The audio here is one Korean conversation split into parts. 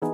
시청자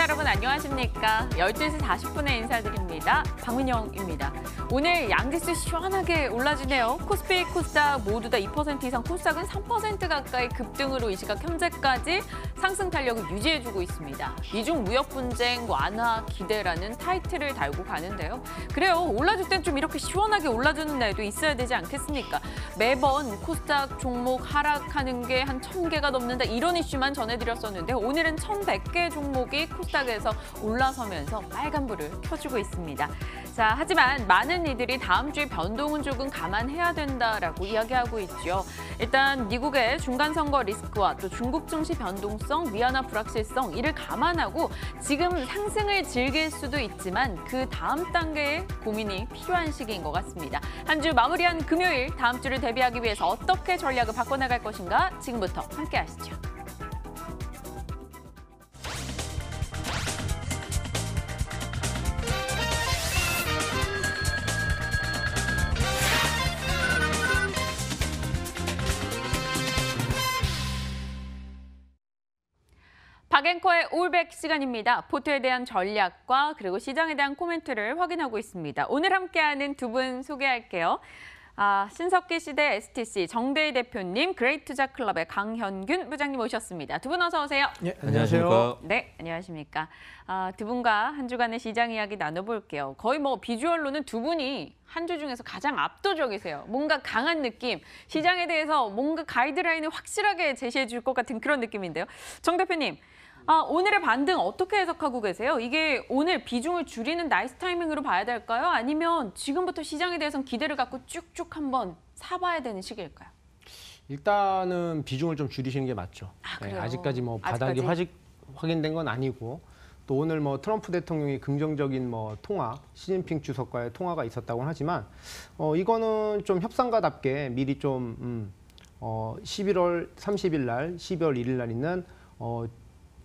여러분 안녕하십니까? 12시 40분에 인사드립니다. 박민영입니다. 오늘 양지수 시원하게 올라지네요. 코스피, 코스닥 모두 다 2% 이상, 코스닥은 3% 가까이 급등으로 이 시각 현재까지 상승 탄력을 유지해주고 있습니다. 미중 무역 분쟁 완화 기대라는 타이틀을 달고 가는데요. 그래요, 올라줄 땐 좀 이렇게 시원하게 올라주는 날도 있어야 되지 않겠습니까? 매번 코스닥 종목 하락하는 게 한 1,000개가 넘는다 이런 이슈만 전해드렸었는데 오늘은 1,100개 종목이 코스닥에서 올라서면서 빨간불을 켜주고 있습니다. 자, 하지만 많은 이들이 다음 주에 변동은 조금 감안해야 된다라고 이야기하고 있죠. 일단 미국의 중간선거 리스크와 또 중국 증시 변동성, 위안화 불확실성 이를 감안하고 지금 상승을 즐길 수도 있지만 그 다음 단계의 고민이 필요한 시기인 것 같습니다. 한 주 마무리한 금요일, 다음 주를 대비하기 위해서 어떻게 전략을 바꿔나갈 것인가 지금부터 함께 하시죠. 박앵커의 올백 시간입니다. 포트에 대한 전략과 그리고 시장에 대한 코멘트를 확인하고 있습니다. 오늘 함께하는 두 분 소개할게요. 신석기 시대 STC 정대희 대표님, 그레이투자클럽의 강현균 부장님 오셨습니다. 두 분 어서 오세요. 네, 안녕하세요. 네, 안녕하십니까. 두 분과 한 주간의 시장 이야기 나눠볼게요. 거의 뭐 비주얼로는 두 분이 한 주 중에서 가장 압도적이세요. 뭔가 강한 느낌, 시장에 대해서 뭔가 가이드라인을 확실하게 제시해 줄 것 같은 그런 느낌인데요. 정 대표님, 오늘의 반등 어떻게 해석하고 계세요? 이게 오늘 비중을 줄이는 나이스 타이밍으로 봐야 될까요? 아니면 지금부터 시장에 대해서는 기대를 갖고 쭉쭉 한번 사봐야 되는 시기일까요? 일단은 비중을 좀 줄이시는 게 맞죠. 그래요? 아직까지 뭐 바닥이 확인된 건 아니고 또 오늘 뭐 트럼프 대통령이 긍정적인 뭐 통화, 시진핑 주석과의 통화가 있었다고는 하지만 이거는 좀 협상가답게 미리 좀 11월 30일 날, 12월 1일 날 있는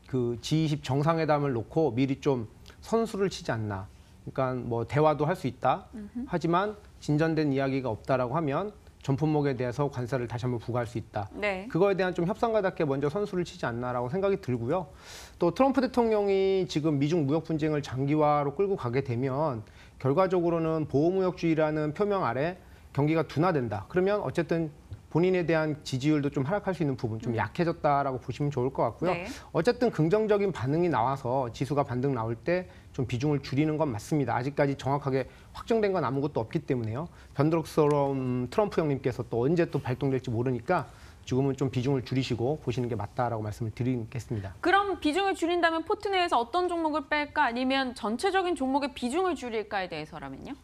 그 G20 정상회담을 놓고 미리 좀 선수를 치지 않나. 그러니까 뭐 대화도 할 수 있다. 하지만 진전된 이야기가 없다라고 하면 전 품목에 대해서 관세를 다시 한번 부과할 수 있다. 네. 그거에 대한 좀 협상가답게 먼저 선수를 치지 않나라고 생각이 들고요. 또 트럼프 대통령이 지금 미중 무역 분쟁을 장기화로 끌고 가게 되면 결과적으로는 보호무역주의라는 표명 아래 경기가 둔화된다. 그러면 어쨌든 본인에 대한 지지율도 좀 하락할 수 있는 부분, 좀 약해졌다라고 보시면 좋을 것 같고요. 네. 어쨌든 긍정적인 반응이 나와서 지수가 반등 나올 때 좀 비중을 줄이는 건 맞습니다. 아직까지 정확하게 확정된 건 아무것도 없기 때문에요. 변덕스러운 트럼프 형님께서 또 언제 또 발동될지 모르니까 지금은 좀 비중을 줄이시고 보시는 게 맞다라고 말씀을 드리겠습니다. 그럼 비중을 줄인다면 포트 내에서 어떤 종목을 뺄까? 아니면 전체적인 종목의 비중을 줄일까에 대해서라면요?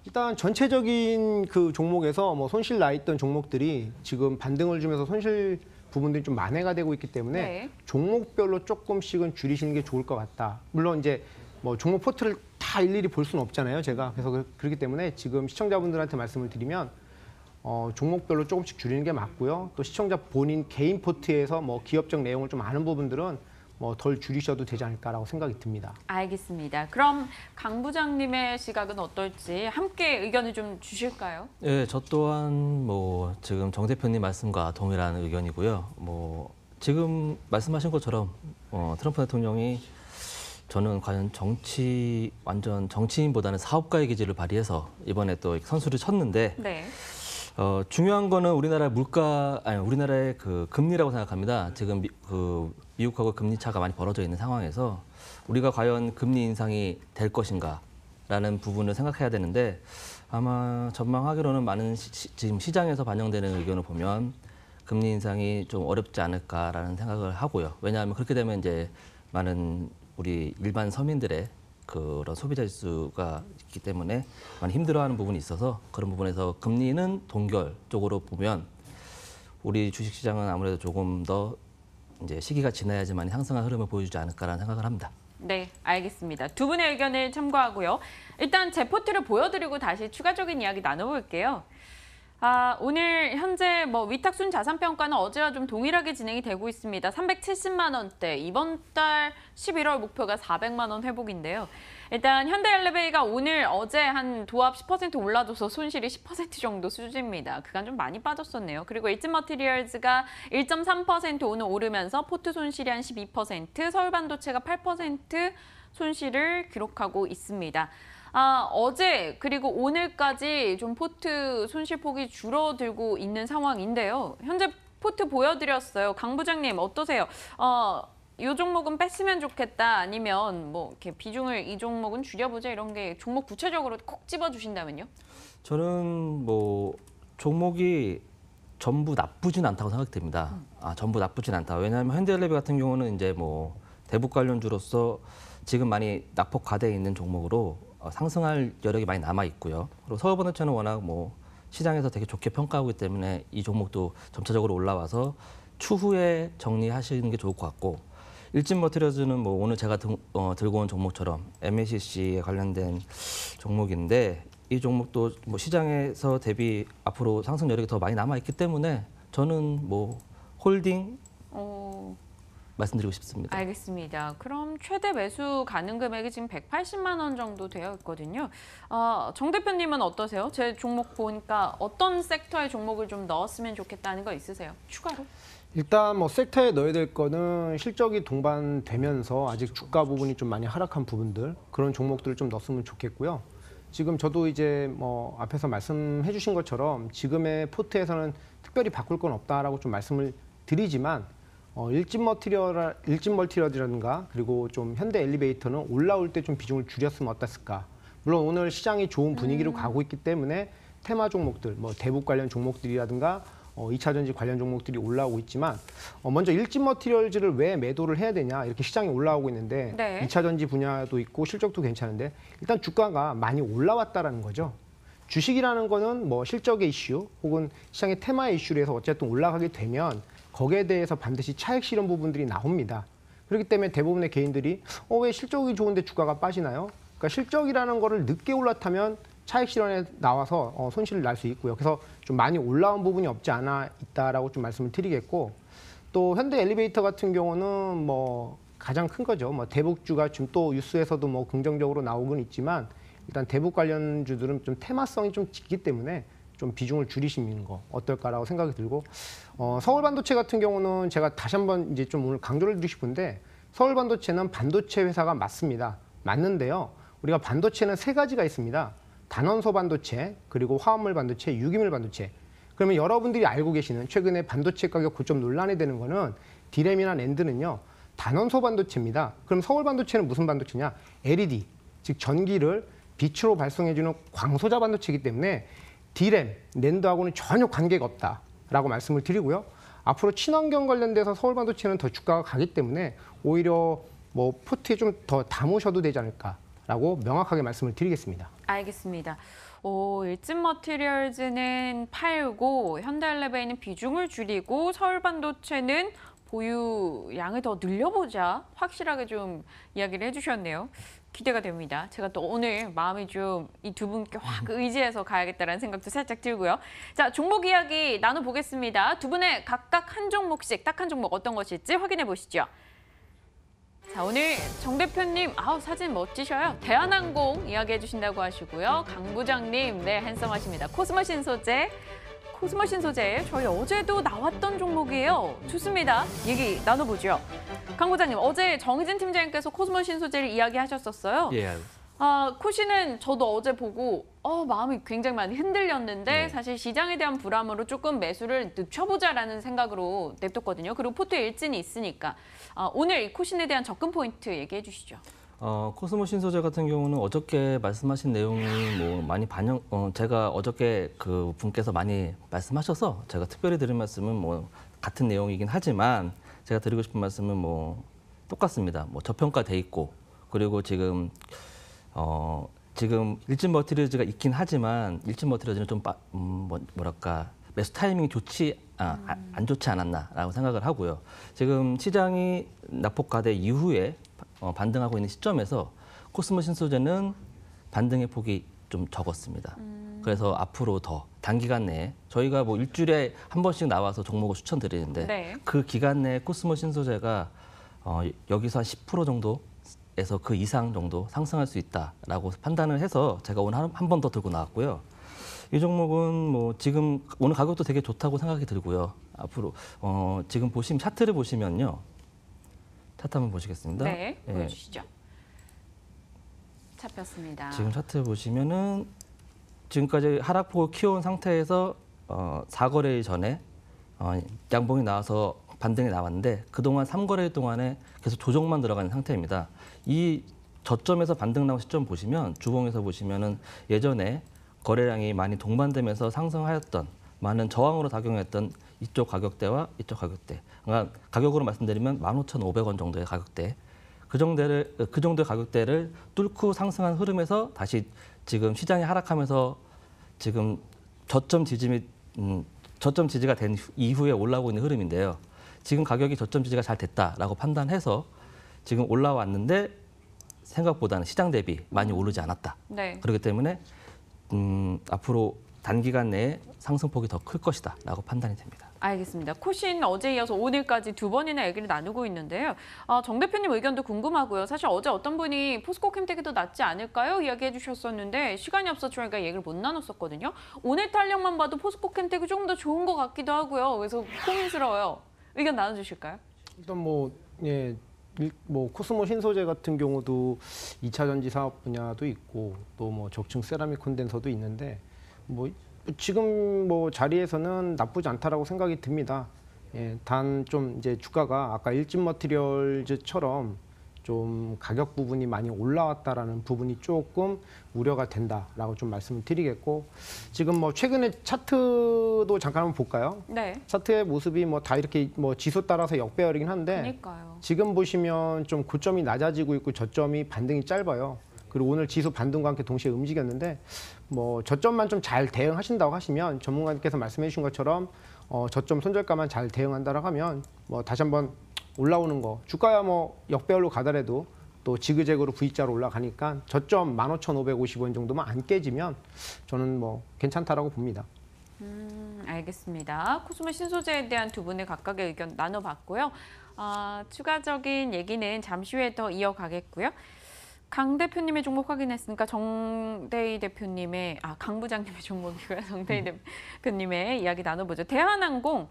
일단 전체적인 그 종목에서 뭐 손실 나 있던 종목들이 지금 반등을 주면서 손실 부분들이 좀 만회가 되고 있기 때문에 네. 종목별로 조금씩은 줄이시는 게 좋을 것 같다. 물론 이제 뭐 종목 포트를 다 일일이 볼 수는 없잖아요, 제가. 그래서 그렇기 때문에 지금 시청자분들한테 말씀을 드리면 종목별로 조금씩 줄이는 게 맞고요. 또 시청자 본인 개인 포트에서 뭐 기업적 내용을 좀 아는 부분들은 뭐 덜 줄이셔도 되지 않을까라고 생각이 듭니다. 알겠습니다. 그럼 강 부장님의 시각은 어떨지 함께 의견을 좀 주실까요? 네, 저 또한 뭐 지금 정 대표님 말씀과 동일한 의견이고요. 뭐 지금 말씀하신 것처럼 트럼프 대통령이 저는 과연 완전 정치인보다는 사업가의 기질을 발휘해서 이번에 또 선수를 쳤는데 네. 중요한 거는 우리나라의 그 금리라고 생각합니다. 지금 미국하고 금리 차가 많이 벌어져 있는 상황에서 우리가 과연 금리 인상이 될 것인가라는 부분을 생각해야 되는데 아마 전망하기로는 많은 지금 시장에서 반영되는 의견을 보면 금리 인상이 좀 어렵지 않을까라는 생각을 하고요. 왜냐하면 그렇게 되면 이제 많은 우리 일반 서민들의 그런 소비자 지수가 있기 때문에 많이 힘들어하는 부분이 있어서 그런 부분에서 금리는 동결 쪽으로 보면 우리 주식시장은 아무래도 조금 더 이제 시기가 지나야지만 상승한 흐름을 보여주지 않을까라는 생각을 합니다. 네, 알겠습니다. 두 분의 의견을 참고하고요. 일단 제 포트를 보여드리고 다시 추가적인 이야기 나눠볼게요. 오늘 현재 위탁순 자산 평가는 어제와 좀 동일하게 진행이 되고 있습니다. 370만 원대, 이번 달 11월 목표가 400만 원 회복인데요. 일단 현대엘리베이가 오늘 어제 한 도합 10% 올라줘서 손실이 10% 정도 수준입니다. 그간 좀 많이 빠졌었네요. 그리고 일진머티리얼즈가 1.3% 오늘 오르면서 포트 손실이 한 12%, 서울반도체가 8% 손실을 기록하고 있습니다. 어제 그리고 오늘까지 좀 포트 손실폭이 줄어들고 있는 상황인데요. 현재 포트 보여드렸어요. 강 부장님 어떠세요? 이 종목은 뺐으면 좋겠다 아니면 이렇게 비중을 이 종목은 줄여보자 이런 게 종목 구체적으로 콕 집어주신다면요? 저는 종목이 전부 나쁘진 않다고 생각됩니다. 전부 나쁘진 않다. 왜냐하면 현대엘리베이 같은 경우는 이제 대북 관련주로서 지금 많이 낙폭 과대에 있는 종목으로 상승할 여력이 많이 남아 있고요. 그리고 서울반도체는 워낙 시장에서 되게 좋게 평가하고 있기 때문에 이 종목도 점차적으로 올라와서 추후에 정리하시는 게 좋을 것 같고, 일진머티리얼즈는 오늘 제가 들고 온 종목처럼 MACC에 관련된 종목인데 이 종목도 시장에서 대비 앞으로 상승 여력이 더 많이 남아 있기 때문에 저는 홀딩 말씀드리고 싶습니다. 알겠습니다. 그럼 최대 매수 가능 금액이 지금 180만 원 정도 되어 있거든요. 정 대표님은 어떠세요? 제 종목 보니까 어떤 섹터의 종목을 좀 넣었으면 좋겠다는 거 있으세요? 추가로? 일단 섹터에 넣어야 될 거는 실적이 동반되면서 아직 주가 부분이 좀 많이 하락한 부분들, 그런 종목들을 좀 넣었으면 좋겠고요. 지금 저도 이제 앞에서 말씀해 주신 것처럼 지금의 포트에서는 특별히 바꿀 건 없다라고 좀 말씀을 드리지만 일진멀티리얼이라든가 그리고 좀 현대엘리베이터는 올라올 때 좀 비중을 줄였으면 어땠을까. 물론 오늘 시장이 좋은 분위기로 가고 있기 때문에 테마 종목들, 대북 관련 종목들이라든가 2차 전지 관련 종목들이 올라오고 있지만 먼저 일진머티리얼즈를 왜 매도를 해야 되냐 이렇게 시장이 올라오고 있는데 네. 2차 전지 분야도 있고 실적도 괜찮은데 일단 주가가 많이 올라왔다라는 거죠. 주식이라는 거는 실적의 이슈 혹은 시장의 테마의 이슈로 해서 어쨌든 올라가게 되면 거기에 대해서 반드시 차익 실현 부분들이 나옵니다. 그렇기 때문에 대부분의 개인들이 왜 실적이 좋은데 주가가 빠지나요? 그러니까 실적이라는 거를 늦게 올라타면 차익 실현에 나와서 손실을 날 수 있고요. 그래서 좀 많이 올라온 부분이 없지 않아 있다라고 좀 말씀을 드리겠고, 또 현대엘리베이터 같은 경우는 가장 큰 거죠. 대북주가 지금 또 뉴스에서도 긍정적으로 나오곤 있지만 일단 대북 관련주들은 좀 테마성이 좀 짙기 때문에 좀 비중을 줄이시는 거 어떨까라고 생각이 들고, 서울반도체 같은 경우는 제가 다시 한번 이제 좀 오늘 강조를 드리고 싶은데 서울반도체는 반도체 회사가 맞습니다. 맞는데요. 우리가 반도체는 세 가지가 있습니다. 단원소 반도체, 그리고 화합물 반도체, 유기물 반도체. 그러면 여러분들이 알고 계시는 최근에 반도체 가격 고점 논란이 되는 거는 디램이나 낸드는요. 단원소 반도체입니다. 그럼 서울 반도체는 무슨 반도체냐? LED, 즉 전기를 빛으로 발송해주는 광소자 반도체이기 때문에 디램, 낸드하고는 전혀 관계가 없다라고 말씀을 드리고요. 앞으로 친환경 관련돼서 서울 반도체는 더 주가가 가기 때문에 오히려 포트에 좀 더 담으셔도 되지 않을까라고 명확하게 말씀을 드리겠습니다. 알겠습니다. 일진머티리얼즈는 팔고 현대엘리베이는 비중을 줄이고 서울반도체는 보유 양을 더 늘려보자 확실하게 좀 이야기를 해주셨네요. 기대가 됩니다. 제가 또 오늘 마음이 좀 이 두 분께 확 의지해서 가야겠다는 생각도 살짝 들고요. 자, 종목 이야기 나눠보겠습니다. 두 분의 각각 한 종목씩, 딱 한 종목 어떤 것일지 확인해 보시죠. 자, 오늘 정 대표님, 사진 멋지셔요. 대한항공 이야기해 주신다고 하시고요. 강 부장님, 네, 핸섬하십니다. 코스모신 소재. 코스모신 소재, 저희 어제도 나왔던 종목이에요. 좋습니다. 얘기 나눠보죠. 강 부장님, 어제 정희진 팀장님께서 코스모신 소재를 이야기하셨었어요. 예. 코시는 저도 어제 보고 마음이 굉장히 많이 흔들렸는데 네. 사실 시장에 대한 불안으로 조금 매수를 늦춰보자라는 생각으로 냅뒀거든요. 그리고 포트 일진이 있으니까 오늘 이 코신에 대한 접근 포인트 얘기해 주시죠. 코스모신 소재 같은 경우는 어저께 말씀하신 내용이 많이 제가 어저께 그 분께서 많이 말씀하셔서 제가 특별히 드린 말씀은 같은 내용이긴 하지만 제가 드리고 싶은 말씀은 똑같습니다. 저평가돼 있고 그리고 지금 일진머티리얼즈가 있긴 하지만 일진머티리얼즈는 좀 매수 타이밍이 안 좋지 않았나라고 생각을 하고요. 지금 시장이 낙폭 과대 이후에 반등하고 있는 시점에서 코스모신 소재는 반등의 폭이 좀 적었습니다. 그래서 앞으로 더 단기간 내에 저희가 뭐 일주일에 한 번씩 나와서 종목을 추천드리는데 네. 그 기간 내에 코스모 신소재가 여기서 한 10% 정도에서 그 이상 정도 상승할 수 있다라고 판단을 해서 제가 오늘 한 번 더 들고 나왔고요. 이 종목은 뭐 지금 오늘 가격도 되게 좋다고 생각이 들고요. 앞으로 지금 보시면 차트를 보시면요. 차트 한번 보시겠습니다. 네, 예. 보여주시죠. 잡혔습니다. 지금 차트 보시면은 지금까지 하락폭을 키워온 상태에서 4거래일 전에 양봉이 나와서 반등이 나왔는데 그동안 3거래일 동안에 계속 조정만 들어가는 상태입니다. 이 저점에서 반등 나온 시점 보시면 주봉에서 보시면은 예전에 거래량이 많이 동반되면서 상승하였던 많은 저항으로 작용했던 이쪽 가격대와 이쪽 가격대. 그러니까 가격으로 말씀드리면 15,500원 정도의 가격대. 그 정도의 가격대를 뚫고 상승한 흐름에서 다시 지금 시장이 하락하면서 지금 저점 지지가 된 이후에 올라오고 있는 흐름인데요. 지금 가격이 저점 지지가 잘 됐다라고 판단해서 지금 올라왔는데 생각보다는 시장 대비 많이 오르지 않았다. 네. 그렇기 때문에 앞으로 단기간 내에 상승폭이 더 클 것이다라고 판단이 됩니다. 알겠습니다. 코신 어제 이어서 오늘까지 두 번이나 얘기를 나누고 있는데요. 정 대표님 의견도 궁금하고요. 사실 어제 어떤 분이 포스코 캠텍이 더 낫지 않을까요? 이야기해 주셨었는데 시간이 없어 저희가 얘기를 못 나눴었거든요. 오늘 탄력만 봐도 포스코 캠텍이 조금 더 좋은 것 같기도 하고요. 그래서 고민스러워요. 의견 나눠주실까요? 일단 뭐 코스모 신소재 같은 경우도 2차 전지 사업 분야도 있고 또 뭐 적층 세라믹 콘덴서도 있는데 뭐 지금 뭐 자리에서는 나쁘지 않다라고 생각이 듭니다. 예, 단 좀 이제 주가가 아까 일진 머티리얼즈처럼 좀 가격 부분이 많이 올라왔다라는 부분이 조금 우려가 된다라고 좀 말씀을 드리겠고 지금 뭐 최근에 차트도 잠깐 한번 볼까요? 네. 차트의 모습이 뭐 다 이렇게 뭐 지수 따라서 역배열이긴 한데 그러니까요. 지금 보시면 좀 고점이 낮아지고 있고 저점이 반등이 짧아요. 그리고 오늘 지수 반등과 함께 동시에 움직였는데 뭐 저점만 좀 잘 대응하신다고 하시면 전문가님께서 말씀해 주신 것처럼 저점 손절가만 잘 대응한다라고 하면 뭐 다시 한번 올라오는 거 주가야 뭐 역배열로 가더라도 또 지그재그로 V자로 올라가니까 저점 15,550원 정도만 안 깨지면 저는 뭐 괜찮다라고 봅니다. 알겠습니다. 코스모 신소재에 대한 두 분의 각각의 의견 나눠봤고요. 추가적인 얘기는 잠시 후에 더 이어가겠고요. 강 대표님의 종목 확인했으니까 정대희 대표님의 강 부장님의 종목이고요. 정대희 대표님의 이야기 나눠보죠. 대한항공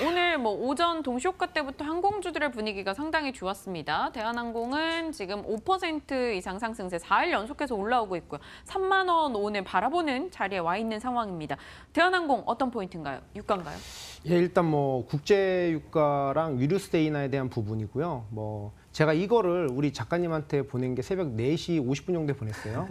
오늘 뭐 오전 동시효과 때부터 항공주들의 분위기가 상당히 좋았습니다. 대한항공은 지금 5% 이상 상승세 4일 연속해서 올라오고 있고요. 3만 원 오늘 바라보는 자리에 와 있는 상황입니다. 대한항공 어떤 포인트인가요? 유가인가요? 예, 일단 뭐 국제 유가랑 유류세 인하에 대한 부분이고요. 뭐 제가 이거를 우리 작가님한테 보낸 게 새벽 4시 50분 정도에 보냈어요.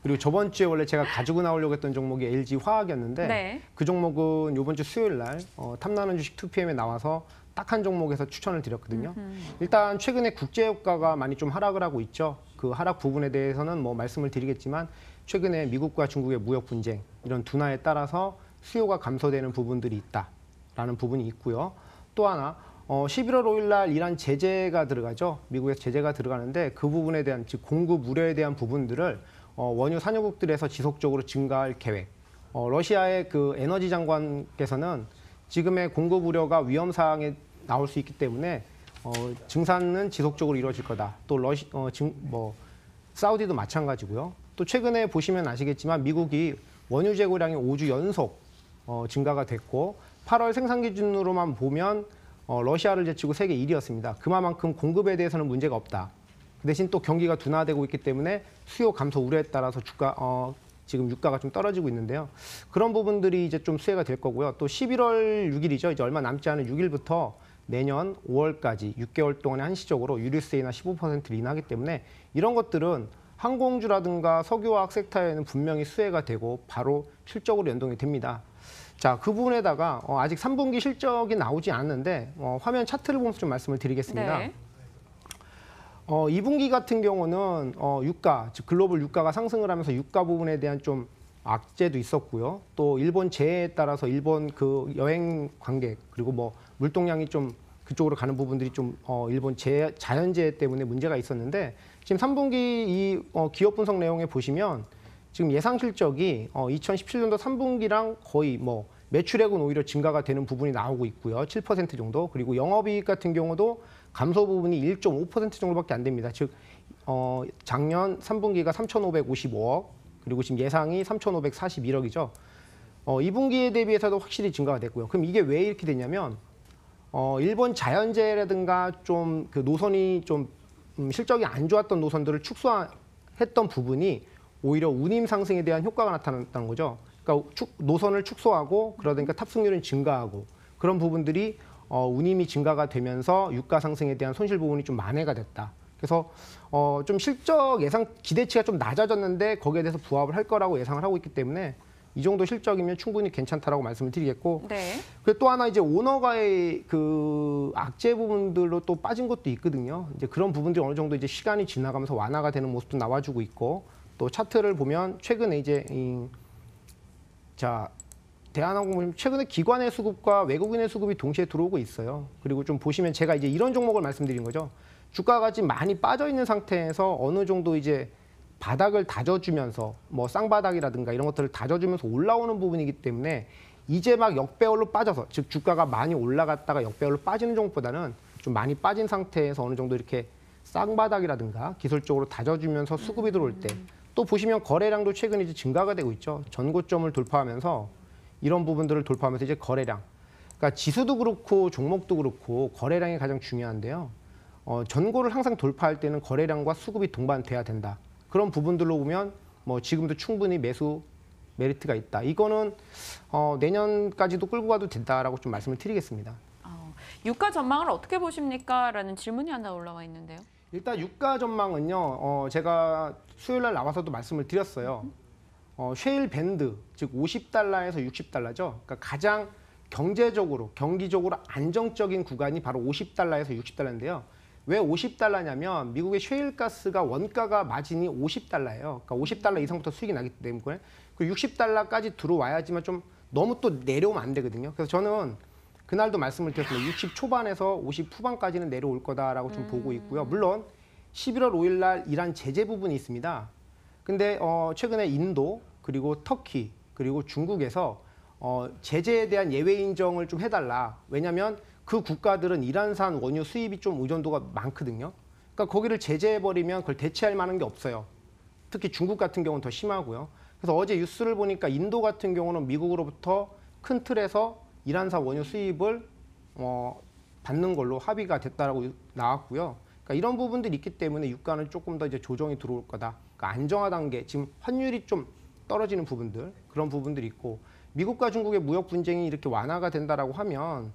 그리고 저번 주에 원래 제가 가지고 나오려고 했던 종목이 LG 화학이었는데 네. 그 종목은 이번 주 수요일 날 탐나는 주식 2PM에 나와서 딱 한 종목에서 추천을 드렸거든요. 일단 최근에 국제 유가가 많이 좀 하락을 하고 있죠. 그 하락 부분에 대해서는 뭐 말씀을 드리겠지만 최근에 미국과 중국의 무역 분쟁 이런 둔화에 따라서 수요가 감소되는 부분들이 있다라는 부분이 있고요. 또 하나 11월 5일 날 이란 제재가 들어가죠. 미국에서 제재가 들어가는데 그 부분에 대한 즉 공급 우려에 대한 부분들을 원유 산유국들에서 지속적으로 증가할 계획. 러시아의 그 에너지 장관께서는 지금의 공급 우려가 위험 사항에 나올 수 있기 때문에 증산은 지속적으로 이루어질 거다. 또 사우디도 마찬가지고요. 또 최근에 보시면 아시겠지만 미국이 원유 재고량이 5주 연속 증가가 됐고 8월 생산 기준으로만 보면 러시아를 제치고 세계 1위였습니다. 그만큼 공급에 대해서는 문제가 없다. 그 대신 또 경기가 둔화되고 있기 때문에 수요 감소 우려에 따라서 지금 유가가 좀 떨어지고 있는데요. 그런 부분들이 이제 좀 수혜가 될 거고요. 또 11월 6일이죠. 이제 얼마 남지 않은 6일부터 내년 5월까지 6개월 동안에 한시적으로 유류세 인하 15%를 인하하기 때문에 이런 것들은 항공주라든가 석유화학 섹터에는 분명히 수혜가 되고 바로 실적으로 연동이 됩니다. 자, 그 부분에다가 아직 3분기 실적이 나오지 않았는데 화면 차트를 보면서 좀 말씀을 드리겠습니다. 네. 2분기 같은 경우는 유가, 즉 글로벌 유가가 상승을 하면서 유가 부분에 대한 좀 악재도 있었고요. 또 일본 재해에 따라서 일본 그 여행 관객 그리고 뭐 물동량이 좀 그쪽으로 가는 부분들이 좀 일본 자연재해 때문에 문제가 있었는데 지금 3분기 이 기업 분석 내용에 보시면 지금 예상 실적이 2017년도 3분기랑 거의 뭐 매출액은 오히려 증가가 되는 부분이 나오고 있고요. 7% 정도. 그리고 영업이익 같은 경우도 감소 부분이 1.5% 정도밖에 안 됩니다. 즉 작년 3분기가 3,555억, 그리고 지금 예상이 3,541억이죠. 이 분기에 대비해서도 확실히 증가가 됐고요. 그럼 이게 왜 이렇게 됐냐면 일본 자연재해라든가 좀 그 노선이 좀 실적이 안 좋았던 노선들을 축소했던 부분이 오히려 운임 상승에 대한 효과가 나타났다는 거죠. 그러니까 노선을 축소하고 그러니까 탑승률은 증가하고 그런 부분들이 운임이 증가가 되면서 유가 상승에 대한 손실 부분이 좀 만회가 됐다. 그래서 좀 실적 예상 기대치가 좀 낮아졌는데 거기에 대해서 부합을 할 거라고 예상을 하고 있기 때문에 이 정도 실적이면 충분히 괜찮다라고 말씀을 드리겠고, 네. 그리고 또 하나 이제 오너가의 그 악재 부분들로 또 빠진 것도 있거든요. 이제 그런 부분들이 어느 정도 이제 시간이 지나가면서 완화가 되는 모습도 나와주고 있고, 또 차트를 보면 최근에 이제 대한항공 최근에 기관의 수급과 외국인의 수급이 동시에 들어오고 있어요. 그리고 좀 보시면 제가 이제 이런 종목을 말씀드린 거죠. 주가가 지금 많이 빠져 있는 상태에서 어느 정도 이제 바닥을 다져주면서 뭐 쌍바닥이라든가 이런 것들을 다져주면서 올라오는 부분이기 때문에 이제 막 역배열로 빠져서, 즉 주가가 많이 올라갔다가 역배열로 빠지는 종목보다는 좀 많이 빠진 상태에서 어느 정도 이렇게 쌍바닥이라든가 기술적으로 다져주면서 수급이 들어올 때, 또 보시면 거래량도 최근에 이제 증가가 되고 있죠. 전고점을 돌파하면서 이런 부분들을 돌파하면서 이제 거래량, 그러니까 지수도 그렇고 종목도 그렇고 거래량이 가장 중요한데요. 전고를 항상 돌파할 때는 거래량과 수급이 동반돼야 된다. 그런 부분들로 보면 뭐 지금도 충분히 매수 메리트가 있다. 이거는 내년까지도 끌고 가도 된다라고 좀 말씀을 드리겠습니다. 유가 전망을 어떻게 보십니까? 라는 질문이 하나 올라와 있는데요. 일단 유가 전망은요. 제가 수요일 날 나와서도 말씀을 드렸어요. 쉐일 밴드, 즉 50달러에서 60달러죠. 그러니까 가장 경제적으로, 경기적으로 안정적인 구간이 바로 50달러에서 60달러인데요. 왜 50달러냐면 미국의 쉐일가스가 원가가 마진이 50달러예요. 그러니까 50달러 이상부터 수익이 나기 때문에 그 60달러까지 들어와야지만 좀 너무 또 내려오면 안 되거든요. 그래서 저는 그날도 말씀을 드렸습니다. 60 초반에서 50 후반까지는 내려올 거다라고 좀 보고 있고요. 물론 11월 5일 날 이란 제재 부분이 있습니다. 근데 최근에 인도 그리고 터키 그리고 중국에서 제재에 대한 예외 인정을 좀 해달라. 왜냐하면 그 국가들은 이란산 원유 수입이 좀 의존도가 많거든요. 그러니까 거기를 제재해버리면 그걸 대체할 만한 게 없어요. 특히 중국 같은 경우는 더 심하고요. 그래서 어제 뉴스를 보니까 인도 같은 경우는 미국으로부터 큰 틀에서 이란산 원유 수입을 받는 걸로 합의가 됐다라고 나왔고요. 그러니까 이런 부분들이 있기 때문에 유가는 조금 더 이제 조정이 들어올 거다. 그러니까 안정화 단계, 지금 환율이 좀 떨어지는 부분들, 그런 부분들이 있고, 미국과 중국의 무역 분쟁이 이렇게 완화가 된다라고 하면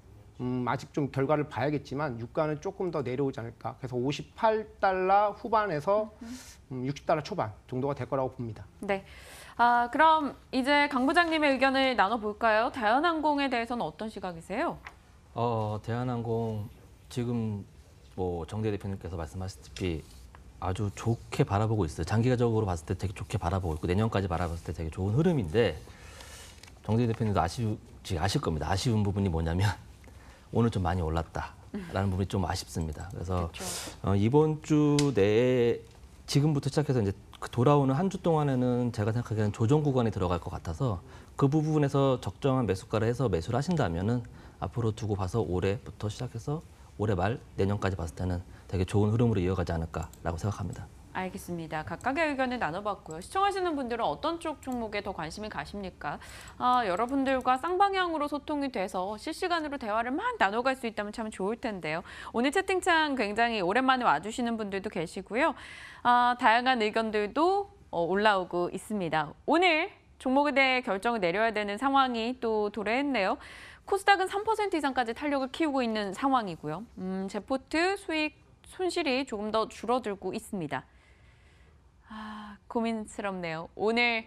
아직 좀 결과를 봐야겠지만 유가는 조금 더 내려오지 않을까. 그래서 58달러 후반에서 60달러 초반 정도가 될 거라고 봅니다. 네. 그럼 이제 강 부장님의 의견을 나눠볼까요? 대한항공에 대해서는 어떤 시각이세요? 대한항공 지금 뭐 정대 대표님께서 말씀하셨다시피 아주 좋게 바라보고 있어요. 장기적으로 봤을 때 되게 좋게 바라보고 있고 내년까지 바라봤을 때 되게 좋은 흐름인데, 정대 대표님도 아실 겁니다. 아쉬운 부분이 뭐냐면 오늘 좀 많이 올랐다라는 부분이 좀 아쉽습니다. 그래서 이번 주 내에 지금부터 시작해서 이제 돌아오는 한 주 동안에는 제가 생각하기에는 조정 구간에 들어갈 것 같아서 그 부분에서 적정한 매수가를 해서 매수를 하신다면은 앞으로 두고 봐서 올해부터 시작해서 올해 말 내년까지 봤을 때는 되게 좋은 흐름으로 이어가지 않을까라고 생각합니다. 알겠습니다. 각각의 의견을 나눠봤고요. 시청하시는 분들은 어떤 쪽 종목에 더 관심이 가십니까? 여러분들과 쌍방향으로 소통이 돼서 실시간으로 대화를 막 나눠갈 수 있다면 참 좋을 텐데요. 오늘 채팅창 굉장히 오랜만에 와주시는 분들도 계시고요. 다양한 의견들도 올라오고 있습니다. 오늘 종목에 대해 결정을 내려야 되는 상황이 또 도래했네요. 코스닥은 3% 이상까지 탄력을 키우고 있는 상황이고요. 제포트 수익 손실이 조금 더 줄어들고 있습니다. 고민스럽네요. 오늘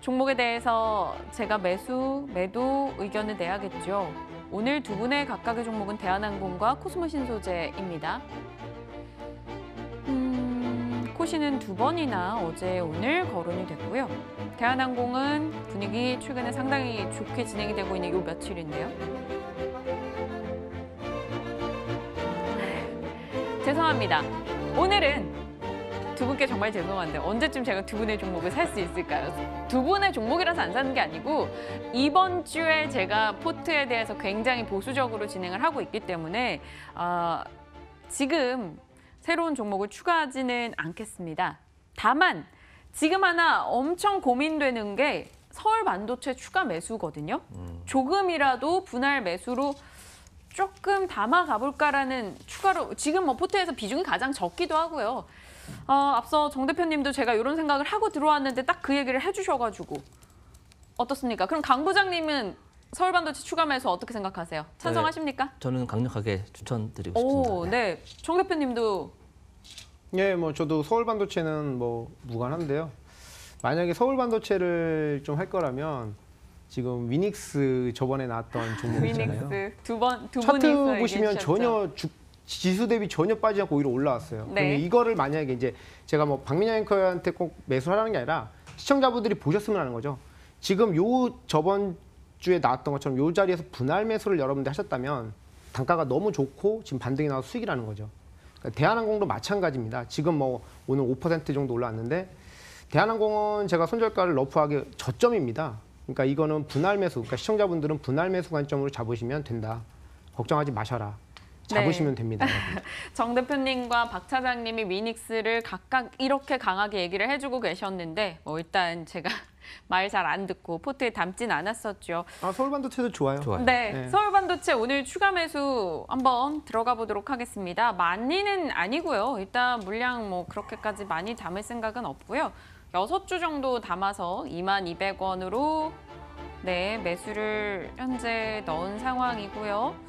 종목에 대해서 제가 매수, 매도 의견을 내야겠죠. 오늘 두 분의 각각의 종목은 대한항공과 코스모신소재입니다. 코시는 2번이나 어제 오늘 거론이 됐고요. 대한항공은 분위기 최근에 상당히 좋게 진행이 되고 있는 요 며칠인데요. 죄송합니다. 오늘은 두 분께 정말 죄송한데 언제쯤 제가 두 분의 종목을 살 수 있을까요? 두 분의 종목이라서 안 사는 게 아니고 이번 주에 제가 포트에 대해서 굉장히 보수적으로 진행을 하고 있기 때문에 지금 새로운 종목을 추가하지는 않겠습니다. 다만 지금 하나 엄청 고민되는 게 서울 반도체 추가 매수거든요. 조금이라도 분할 매수로 조금 담아 가볼까라는 추가로 지금 뭐 포트에서 비중이 가장 적기도 하고요. 앞서 정 대표님도 제가 이런 생각을 하고 들어왔는데 딱 그 얘기를 해주셔가지고 어떻습니까? 그럼 강 부장님은 서울 반도체 추가 매수 어떻게 생각하세요? 찬성하십니까? 저는 강력하게 추천드리고 오, 싶습니다. 네. 정 대표님도 예, 뭐 저도 서울 반도체는 뭐 무관한데요. 만약에 서울 반도체를 좀 할 거라면 지금 위닉스 저번에 나왔던 종목 있잖아요. 위닉스 두 분이서 차트 보시면 얘기해주셨죠. 전혀 지수 대비 전혀 빠지지 않고 오히려 올라왔어요. 네. 그러면 이거를 만약에 이제 제가 뭐 박민영 앵커한테 꼭 매수하라는 게 아니라 시청자분들이 보셨으면 하는 거죠. 지금 요 저번 주에 나왔던 것처럼 요 자리에서 분할 매수를 여러분들 하셨다면 단가가 너무 좋고 지금 반등이 나와서 수익이라는 거죠. 그러니까 대한항공도 마찬가지입니다. 지금 뭐 오늘 5% 정도 올라왔는데 대한항공은 제가 손절가를 러프하게 저점입니다. 그러니까 이거는 분할 매수, 그러니까 시청자분들은 분할 매수 관점으로 잡으시면 된다. 걱정하지 마셔라. 잡으시면 됩니다. 여러분. 정 대표님과 박 차장님이 위닉스를 각각 이렇게 강하게 얘기를 해주고 계셨는데 뭐 일단 제가 말 잘 안 듣고 포트에 담진 않았었죠. 서울 반도체도 좋아요. 좋아요. 네, 네. 서울 반도체 오늘 추가 매수 한번 들어가 보도록 하겠습니다. 많이는 아니고요. 일단 물량 뭐 그렇게까지 많이 담을 생각은 없고요. 6주 정도 담아서 22,200원으로 네, 매수를 현재 넣은 상황이고요.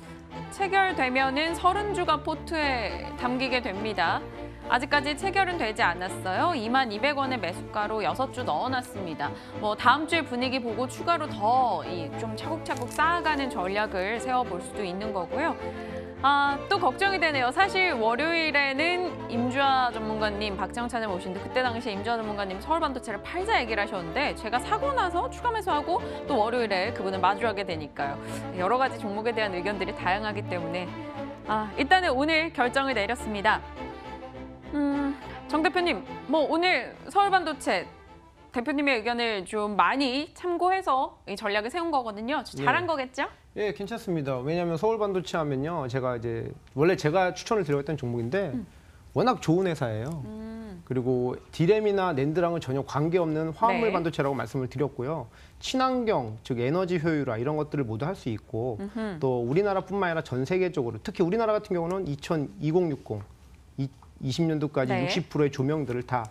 체결되면은 30주가 포트에 담기게 됩니다. 아직까지 체결은 되지 않았어요. 22,200원의 매수가로 6주 넣어놨습니다. 뭐 다음 주에 분위기 보고 추가로 더 좀 차곡차곡 쌓아가는 전략을 세워볼 수도 있는 거고요. 또 걱정이 되네요. 사실 월요일에는 임주아 전문가님, 박재영 차장 오신데 그때 당시에 임주아 전문가님 서울 반도체를 팔자 얘기를 하셨는데 제가 사고 나서 추가 매수하고 또 월요일에 그분을 마주하게 되니까요. 여러 가지 종목에 대한 의견들이 다양하기 때문에 일단은 오늘 결정을 내렸습니다. 정 대표님, 뭐 오늘 서울 반도체 대표님의 의견을 좀 많이 참고해서 이 전략을 세운 거거든요. 잘한 거겠죠? 예, 괜찮습니다. 왜냐하면 서울 반도체 하면요, 제가 이제 원래 제가 추천을 드렸던 종목인데 워낙 좋은 회사예요. 그리고 디램이나 낸드랑은 전혀 관계없는 화합물 네. 반도체라고 말씀을 드렸고요. 친환경, 즉 에너지 효율화 이런 것들을 모두 할 수 있고 또 우리나라뿐만 아니라 전 세계적으로 특히 우리나라 같은 경우는 2060, 20년도까지 네. 60%의 조명들을 다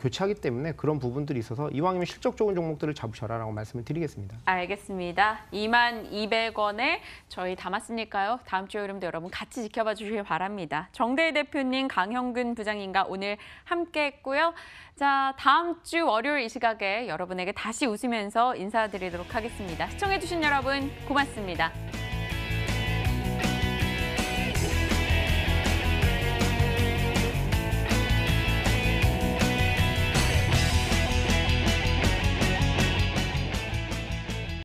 교체하기 때문에 그런 부분들이 있어서 이왕이면 실적 좋은 종목들을 잡으셔라라고 말씀을 드리겠습니다. 알겠습니다. 22,200원에 저희 담았으니까요. 다음 주 여름도 여러분 같이 지켜봐 주시길 바랍니다. 정대희 대표님, 강형근 부장님과 오늘 함께했고요. 자, 다음 주 월요일 이 시각에 여러분에게 다시 웃으면서 인사드리도록 하겠습니다. 시청해주신 여러분 고맙습니다.